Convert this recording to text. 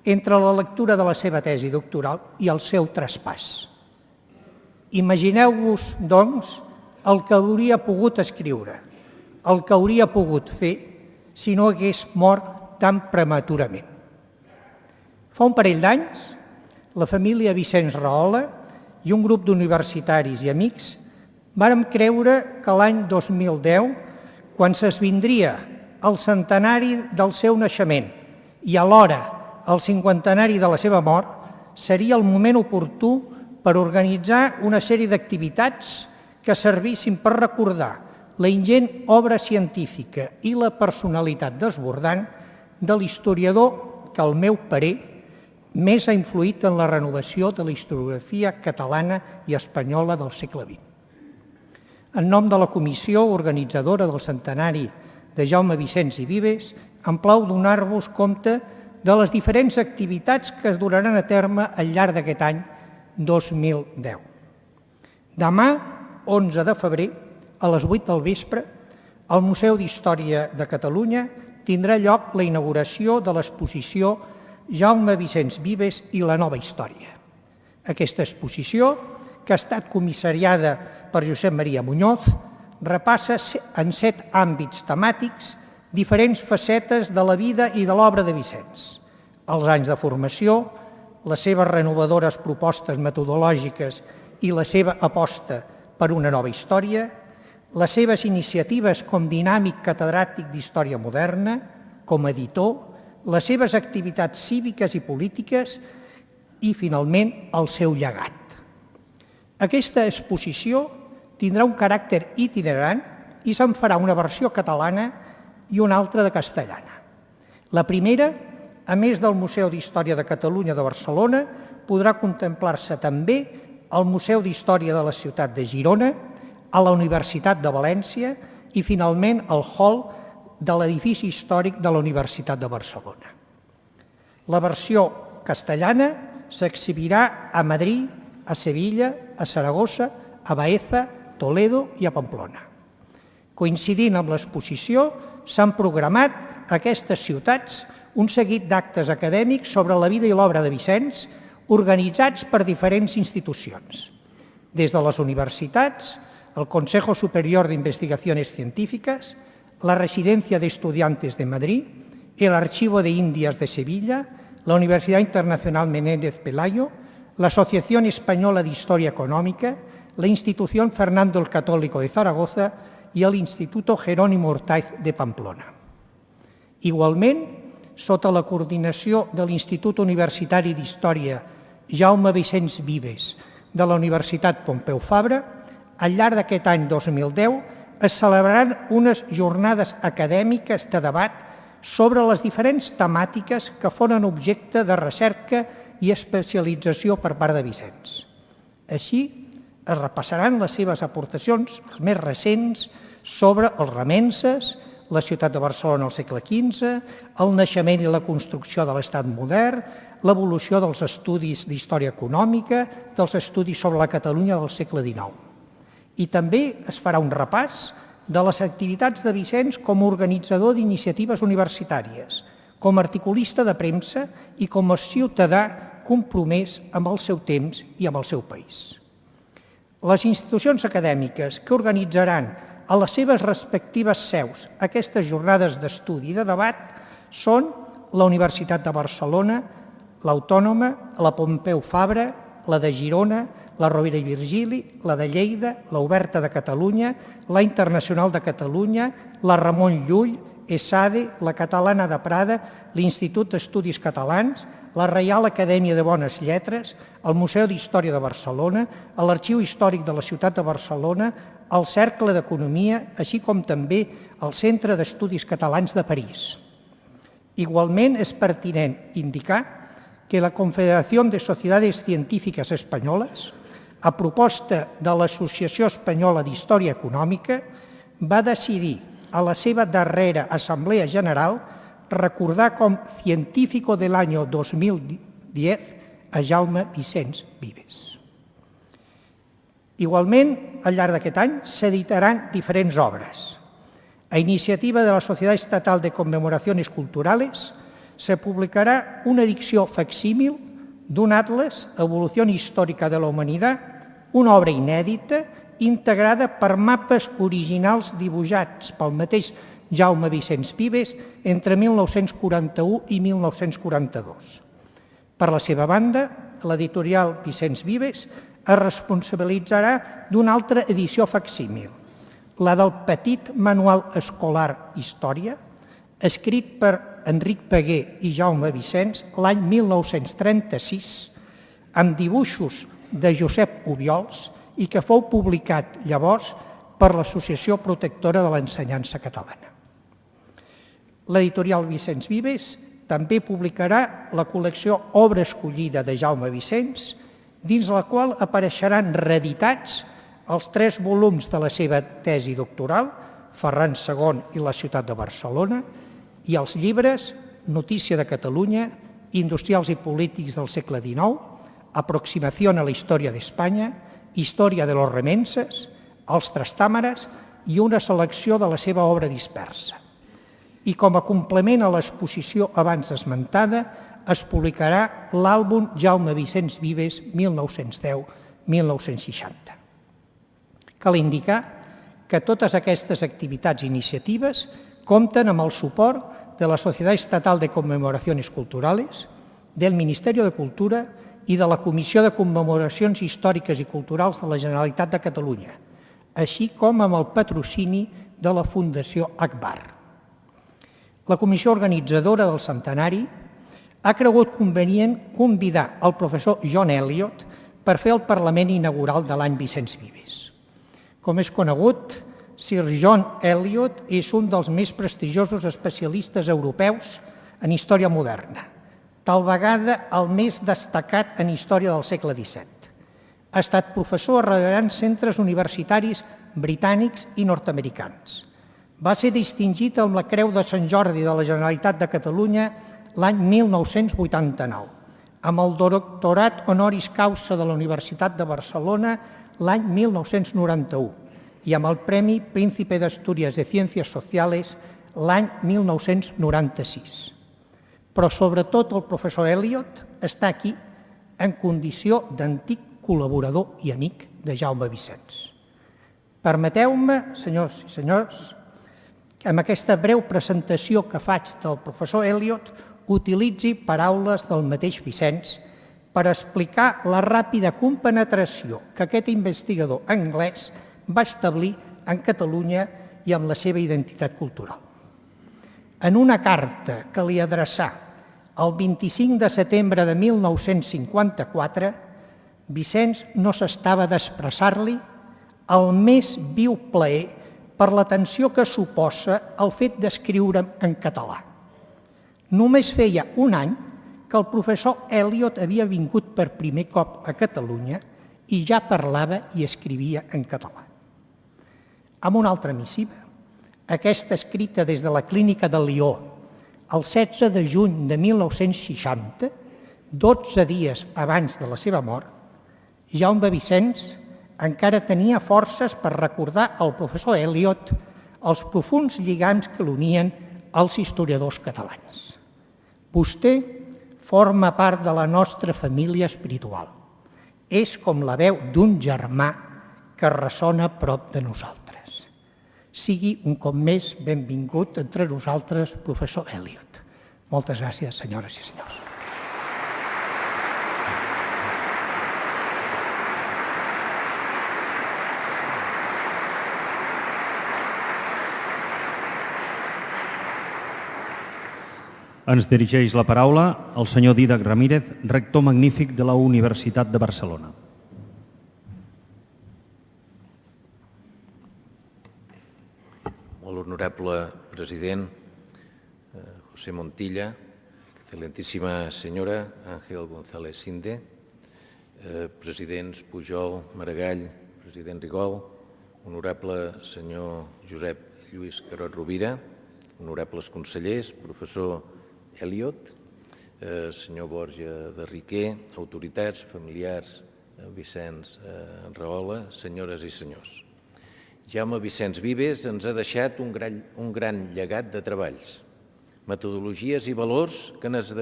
entre la lectura de la seva tesi doctoral i el seu traspàs. Imagineu-vos, doncs, el que hauria pogut escriure, el que hauria pogut fer si no hagués mort tan prematurament. Fa un parell d'anys, la família Vicenç Rahola i un grup d'universitaris i amics vàrem creure que l'any 2010, quan s'esvindria el centenari del seu naixement i alhora el cinquantenari de la seva mort, seria el moment oportú per organitzar una sèrie d'activitats que servissin per recordar la ingent obra científica i la personalitat desbordant de l'historiador que, al meu parer, més ha influït en la renovació de la historiografia catalana i espanyola del segle XX. En nom de la comissió organitzadora del centenari de Jaume Vicens i Vives, em plau donar-vos compte de les diferents activitats que es duraran a terme al llarg d'aquest any 2010. Demà, 11 de febrer, a les 8 del vespre, al Museu d'Història de Catalunya tindrà lloc la inauguració de l'exposició Jaume Vicens Vives i la nova història. Aquesta exposició, que ha estat comissariada per Josep Maria Muñoz, repassa en 7 àmbits temàtics diferents facetes de la vida i de l'obra de Vicenç. Els anys de formació, les seves renovadores propostes metodològiques i la seva aposta per una nova història, les seves iniciatives com dinàmic catedràtic d'història moderna, com a editor, les seves activitats cíviques i polítiques i, finalment, el seu llegat. Aquesta exposició tindrà un caràcter itinerant i se'n farà una versió catalana i una altra de castellana. La primera, a més del Museu d'Història de Catalunya de Barcelona, podrà contemplar-se també al Museu d'Història de la ciutat de Girona, a la Universitat de València i, finalment, al hall de l'edifici històric de la Universitat de Barcelona. La versió castellana s'exhibirà a Madrid, a Sevilla, a Saragossa, a Baeza, Toledo i a Pamplona. Coincidint amb l'exposició, s'han programat a aquestes ciutats un seguit d'actes acadèmics sobre la vida i l'obra de Vicenç, organitzats per diferents institucions, des de les universitats, el Consejo Superior de Investigaciones Científicas, la Residencia de Estudiantes de Madrid, el Archivo de Indias de Sevilla, la Universidad Internacional Menéndez Pelayo, la Asociación Española de Historia Económica, la Institución Fernando el Católico de Zaragoza i l'Instituto Jerónimo Ortaiz de Pamplona. Igualment, sota la coordinació de l'Institut Universitari d'Història Jaume Vicens Vives de la Universitat Pompeu Fabra, al llarg d'aquest any 2010 es celebraran unes jornades acadèmiques de debat sobre les diferents temàtiques que foren objecte de recerca i especialització per part de Vicenç. Així, es repassaran les seves aportacions, les més recents, sobre els remences, la ciutat de Barcelona al segle XV, el naixement i la construcció de l'estat modern, l'evolució dels estudis d'història econòmica, dels estudis sobre la Catalunya del segle XIX. I també es farà un repàs de les activitats de Vicenç com a organitzador d'iniciatives universitàries, com a articulista de premsa i com a ciutadà compromès amb el seu temps i amb el seu país. Les institucions acadèmiques que organitzaran a les seves respectives seus aquestes jornades d'estudi i de debat són la Universitat de Barcelona, l'Autònoma, la Pompeu Fabra, la de Girona, la Rovira i Virgili, la de Lleida, la Oberta de Catalunya, la Internacional de Catalunya, la Ramon Llull, ESADE, la Catalana de Prada, l'Institut d'Estudis Catalans, la Reial Acadèmia de Bones Lletres, el Museu d'Història de Barcelona, l'Arxiu Històric de la Ciutat de Barcelona, el Cercle d'Economia, així com també el Centre d'Estudis Catalans de París. Igualment, és pertinent indicar que la Confederació de Sociedades Científiques Espanyoles, a proposta de l'Associació Espanyola d'Història Econòmica, va decidir a la seva darrera Assemblea General recordar com científico del año 2010 a Jaume Vicens Vives. Igualment, al llarg d'aquest any s'editaran diferents obres. A iniciativa de la Sociedad Estatal de Conmemoraciones Culturales se publicará una edició facsímil d'un atles, Evolució històrica de la humanitat, una obra inèdita integrada per mapes originals dibuixats pel mateix Jaume Vicenç Vives entre 1941 i 1942. Per la seva banda, l'editorial Vicenç Vives es responsabilitzarà d'una altra edició facsímil, la del petit manual escolar Història, escrit per Enric Peguer i Jaume Vicenç l'any 1936, amb dibuixos de Josep Obiols i que fou publicat llavors per l'Associació Protectora de l'Ensenyança Catalana. L'editorial Vicenç Vives també publicarà la col·lecció Obra escollida de Jaume Vicenç, dins la qual apareixeran reeditats els 3 volums de la seva tesi doctoral, Ferran II i la ciutat de Barcelona, i els llibres Notícia de Catalunya, Industrials i polítics del segle XIX, Aproximació a la història d'Espanya, Història de los remenses, Els trastàmeres i una selecció de la seva obra dispersa. I com a complement a l'exposició abans esmentada, es publicarà l'àlbum Jaume Vicenç Vives 1910-1960. Cal indicar que totes aquestes activitats i iniciatives compten amb el suport de la Societat Estatal de Conmemoraciones Culturales, del Ministeri de Cultura i de la Comissió de Commemoracions Històriques i Culturals de la Generalitat de Catalunya, així com amb el patrocini de la Fundació Akbar. La comissió organitzadora del centenari ha cregut convenient convidar el professor John Eliot per fer el Parlament inaugural de l'any Vicenç Vives. Com és conegut, Sir John Eliot és un dels més prestigiosos especialistes europeus en història moderna, tal vegada el més destacat en història del segle XVII. Ha estat professor a rellevants centres universitaris britànics i nord-americans. Va ser distingit amb la Creu de Sant Jordi de la Generalitat de Catalunya l'any 1989, amb el doctorat honoris causa de la Universitat de Barcelona l'any 1991 i amb el Premi Príncipe d'Astúries de Ciències Sociales l'any 1996. Però sobretot el professor Eliot està aquí en condició d'antic col·laborador i amic de Jaume Vicenç. Permeteu-me, senyors i senyors, que amb aquesta breu presentació que faig del professor Eliot utilitzi paraules del mateix Vicenç per explicar la ràpida compenetració que aquest investigador anglès va establir en Catalunya i amb la seva identitat cultural. En una carta que li adreçà el 25 de setembre de 1954, Vicenç no s'estava d'expressar-li el més viu plaer per l'atenció que suposa el fet d'escriure en català. Només feia un any que el professor Eliot havia vingut per primer cop a Catalunya i ja parlava i escrivia en català. Amb una altra missiva, aquesta escrita des de la clínica de Lió, el 16 de juny de 1960, 12 dies abans de la seva mort, Jaume Vicenç encara tenia forces per recordar al professor Eliot els profunds lligams que l'unien als historiadors catalans. Vostè forma part de la nostra família espiritual. És com la veu d'un germà que ressona a prop de nosaltres. Sigui un cop més benvingut entre nosaltres, professor Eliot. Moltes gràcies, senyores i senyors. Ens dirigeix la paraula el senyor Dídac Ramírez, rector magnífic de la Universitat de Barcelona. Molt honorable president José Montilla, excelentíssima senyora Ángel González Sinde, presidents Pujol, Maragall, president Rigol, honorable senyor Josep Lluís Carot Rovira, honorables consellers, professor Eliot, senyor Borja de Riquer, autoritats, familiars, Vicenç Rahola, senyores i senyors. Jaume Vicenç Vives ens ha deixat un gran llegat de treballs, metodologies i valors que han